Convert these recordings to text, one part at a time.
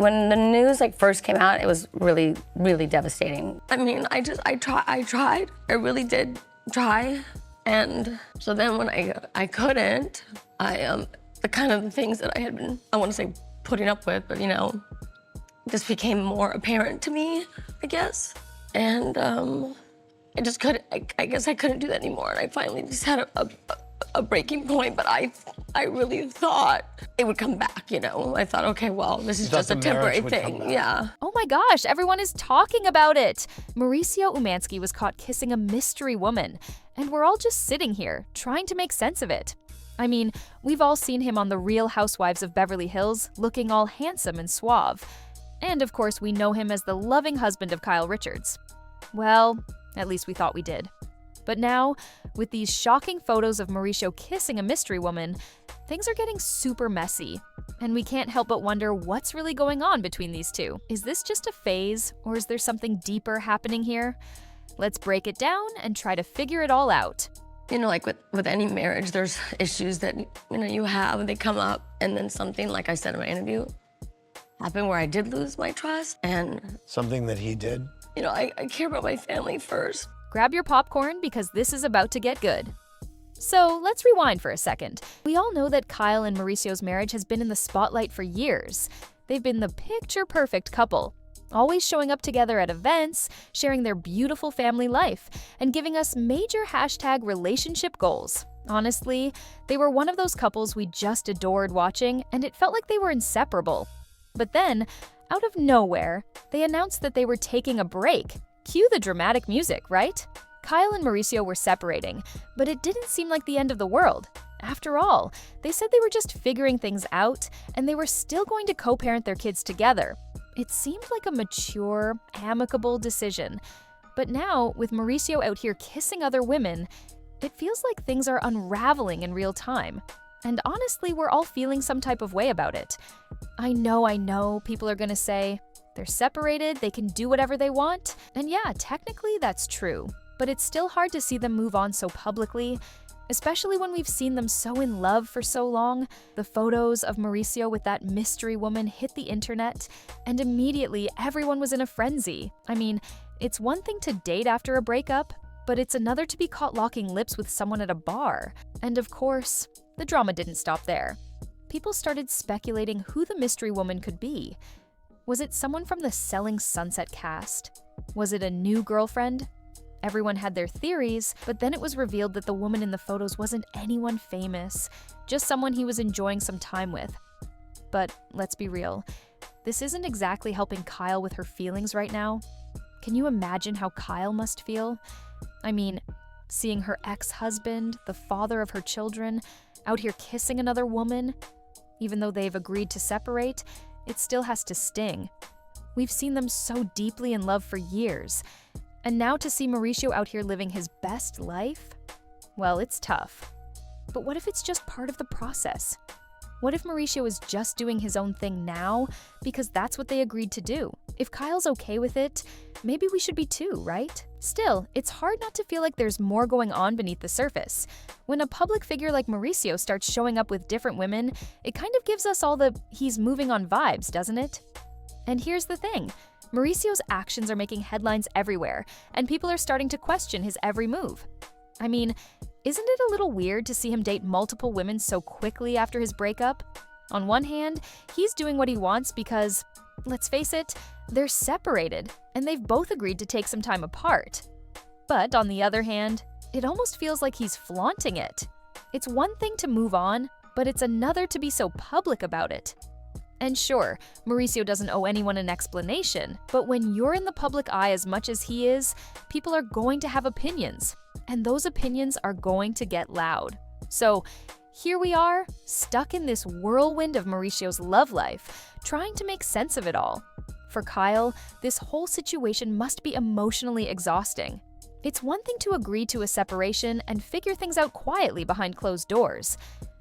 When the news first came out, it was really, really devastating. I mean, I tried. I really did try. And so then when I couldn't, the kind of things that I had been, I want to say putting up with, but just became more apparent to me, I guess. And I just couldn't, I guess I couldn't do that anymore. And I finally just had a breaking point, but I really thought it would come back, I thought, okay, well, this is just a temporary thing, yeah. Oh my gosh, everyone is talking about it. Mauricio Umansky was caught kissing a mystery woman, and we're all just sitting here, trying to make sense of it. I mean, we've all seen him on The Real Housewives of Beverly Hills, looking all handsome and suave. And of course, we know him as the loving husband of Kyle Richards. Well, at least we thought we did. But now, with these shocking photos of Mauricio kissing a mystery woman, things are getting super messy. And we can't help but wonder what's really going on between these two. Is this just a phase, or is there something deeper happening here? Let's break it down and try to figure it all out. With any marriage, there's issues that, you have, they come up, and then something, like I said in my interview, happened where I did lose my trust, and... Something that he did? I care about my family first. Grab your popcorn because this is about to get good. So let's rewind for a second. We all know that Kyle and Mauricio's marriage has been in the spotlight for years. They've been the picture-perfect couple, always showing up together at events, sharing their beautiful family life, and giving us major #relationship goals. Honestly, they were one of those couples we just adored watching, and it felt like they were inseparable. But then, out of nowhere, they announced that they were taking a break. Cue the dramatic music, right? Kyle and Mauricio were separating, but it didn't seem like the end of the world. After all, they said they were just figuring things out, and they were still going to co-parent their kids together. It seemed like a mature, amicable decision. But now, with Mauricio out here kissing other women, it feels like things are unraveling in real time. And honestly, we're all feeling some type of way about it. I know, people are gonna say, they're separated, they can do whatever they want. And yeah, technically that's true. But it's still hard to see them move on so publicly, especially when we've seen them so in love for so long. The photos of Mauricio with that mystery woman hit the internet, and immediately everyone was in a frenzy. I mean, it's one thing to date after a breakup, but it's another to be caught locking lips with someone at a bar. And of course, the drama didn't stop there. People started speculating who the mystery woman could be. Was it someone from the Selling Sunset cast? Was it a new girlfriend? Everyone had their theories, but then it was revealed that the woman in the photos wasn't anyone famous, just someone he was enjoying some time with. But let's be real, this isn't exactly helping Kyle with her feelings right now. Can you imagine how Kyle must feel? I mean, seeing her ex-husband, the father of her children, out here kissing another woman. Even though they've agreed to separate, it still has to sting. We've seen them so deeply in love for years. And now to see Mauricio out here living his best life? Well, it's tough. But what if it's just part of the process? What if Mauricio is just doing his own thing now because that's what they agreed to do? If Kyle's okay with it, maybe we should be too, right? Still, it's hard not to feel like there's more going on beneath the surface. When a public figure like Mauricio starts showing up with different women, it kind of gives us all the he's moving on vibes, doesn't it? And here's the thing. Mauricio's actions are making headlines everywhere, and people are starting to question his every move. I mean, isn't it a little weird to see him date multiple women so quickly after his breakup? On one hand, he's doing what he wants because, let's face it, they're separated, and they've both agreed to take some time apart. But on the other hand, it almost feels like he's flaunting it. It's one thing to move on, but it's another to be so public about it. And sure, Mauricio doesn't owe anyone an explanation, but when you're in the public eye as much as he is, people are going to have opinions, and those opinions are going to get loud. So here we are, stuck in this whirlwind of Mauricio's love life, trying to make sense of it all. For Kyle, this whole situation must be emotionally exhausting. It's one thing to agree to a separation and figure things out quietly behind closed doors.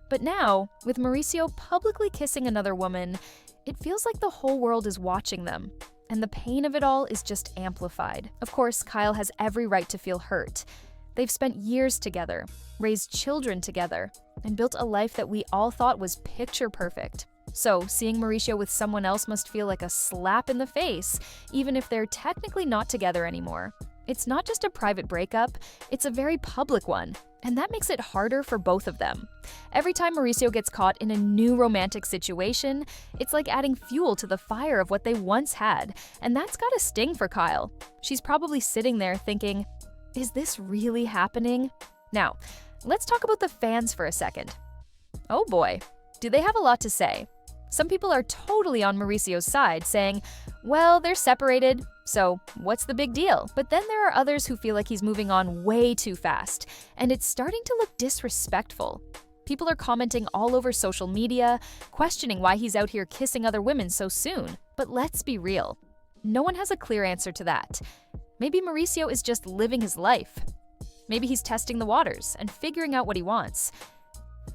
But now, with Mauricio publicly kissing another woman, it feels like the whole world is watching them, and the pain of it all is just amplified. Of course, Kyle has every right to feel hurt. They've spent years together, raised children together, and built a life that we all thought was picture perfect. So, seeing Mauricio with someone else must feel like a slap in the face, even if they're technically not together anymore. It's not just a private breakup, it's a very public one, and that makes it harder for both of them. Every time Mauricio gets caught in a new romantic situation, it's like adding fuel to the fire of what they once had, and that's gotta sting for Kyle. She's probably sitting there thinking, is this really happening? Now, let's talk about the fans for a second. Oh boy, do they have a lot to say. Some people are totally on Mauricio's side, saying, well, they're separated, so what's the big deal? But then there are others who feel like he's moving on way too fast, and it's starting to look disrespectful. People are commenting all over social media, questioning why he's out here kissing other women so soon. But let's be real, no one has a clear answer to that. Maybe Mauricio is just living his life. Maybe he's testing the waters and figuring out what he wants.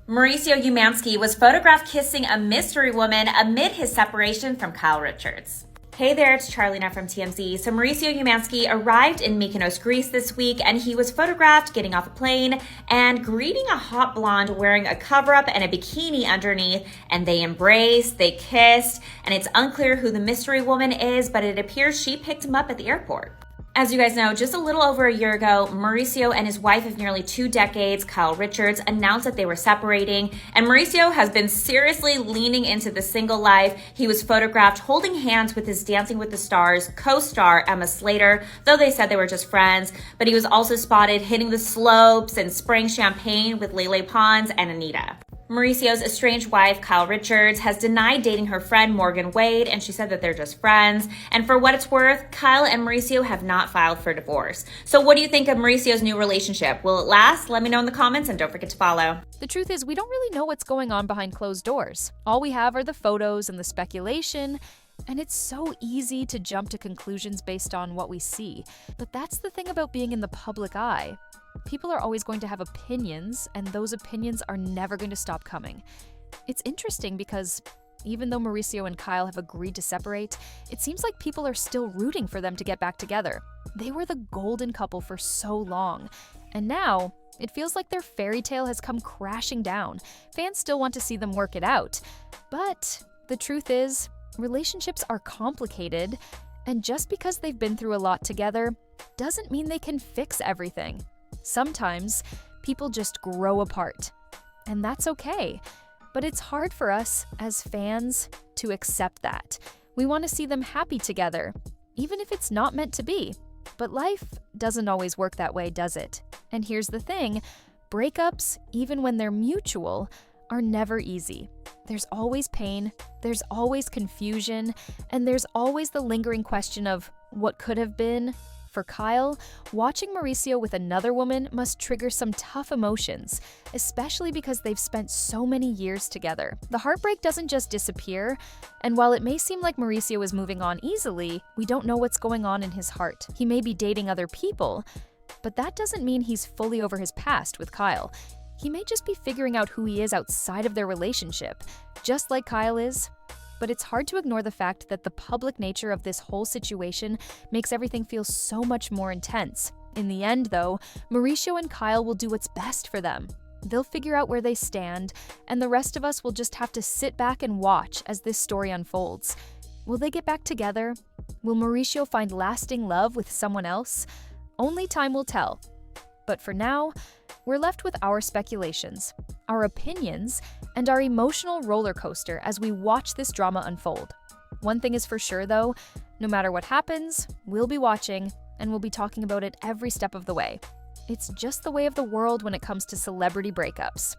Mauricio Umansky was photographed kissing a mystery woman amid his separation from Kyle Richards. Hey there, it's Charlena from TMZ. So Mauricio Umansky arrived in Mykonos, Greece this week, and he was photographed getting off a plane and greeting a hot blonde wearing a cover-up and a bikini underneath, and they embraced, they kissed, and it's unclear who the mystery woman is, but it appears she picked him up at the airport. As you guys know, just a little over a year ago, Mauricio and his wife of nearly 2 decades, Kyle Richards, announced that they were separating, and Mauricio has been seriously leaning into the single life. He was photographed holding hands with his Dancing with the Stars co-star Emma Slater, though they said they were just friends, but he was also spotted hitting the slopes and spraying champagne with Lele Pons and Anita. Mauricio's estranged wife, Kyle Richards, has denied dating her friend Morgan Wade, and she said that they're just friends. And for what it's worth, Kyle and Mauricio have not filed for divorce. So what do you think of Mauricio's new relationship? Will it last? Let me know in the comments, and don't forget to follow. The truth is, we don't really know what's going on behind closed doors. All we have are the photos and the speculation, and it's so easy to jump to conclusions based on what we see. But that's the thing about being in the public eye. People are always going to have opinions, and those opinions are never going to stop coming. It's interesting because even though Mauricio and Kyle have agreed to separate, it seems like people are still rooting for them to get back together. They were the golden couple for so long, and now it feels like their fairy tale has come crashing down. Fans still want to see them work it out, but the truth is, relationships are complicated, and just because they've been through a lot together doesn't mean they can fix everything. Sometimes people just grow apart, and that's okay. But it's hard for us as fans to accept that. We want to see them happy together, even if it's not meant to be. But life doesn't always work that way, does it? And here's the thing, breakups, even when they're mutual, are never easy. There's always pain, there's always confusion, and there's always the lingering question of what could have been. For Kyle, watching Mauricio with another woman must trigger some tough emotions, especially because they've spent so many years together. The heartbreak doesn't just disappear, and while it may seem like Mauricio is moving on easily, we don't know what's going on in his heart. He may be dating other people, but that doesn't mean he's fully over his past with Kyle. He may just be figuring out who he is outside of their relationship, just like Kyle is. But it's hard to ignore the fact that the public nature of this whole situation makes everything feel so much more intense. In the end, though, Mauricio and Kyle will do what's best for them. They'll figure out where they stand, and the rest of us will just have to sit back and watch as this story unfolds. Will they get back together? Will Mauricio find lasting love with someone else? Only time will tell. But for now, we're left with our speculations, our opinions, and our emotional roller coaster as we watch this drama unfold. One thing is for sure though, no matter what happens, we'll be watching and we'll be talking about it every step of the way. It's just the way of the world when it comes to celebrity breakups.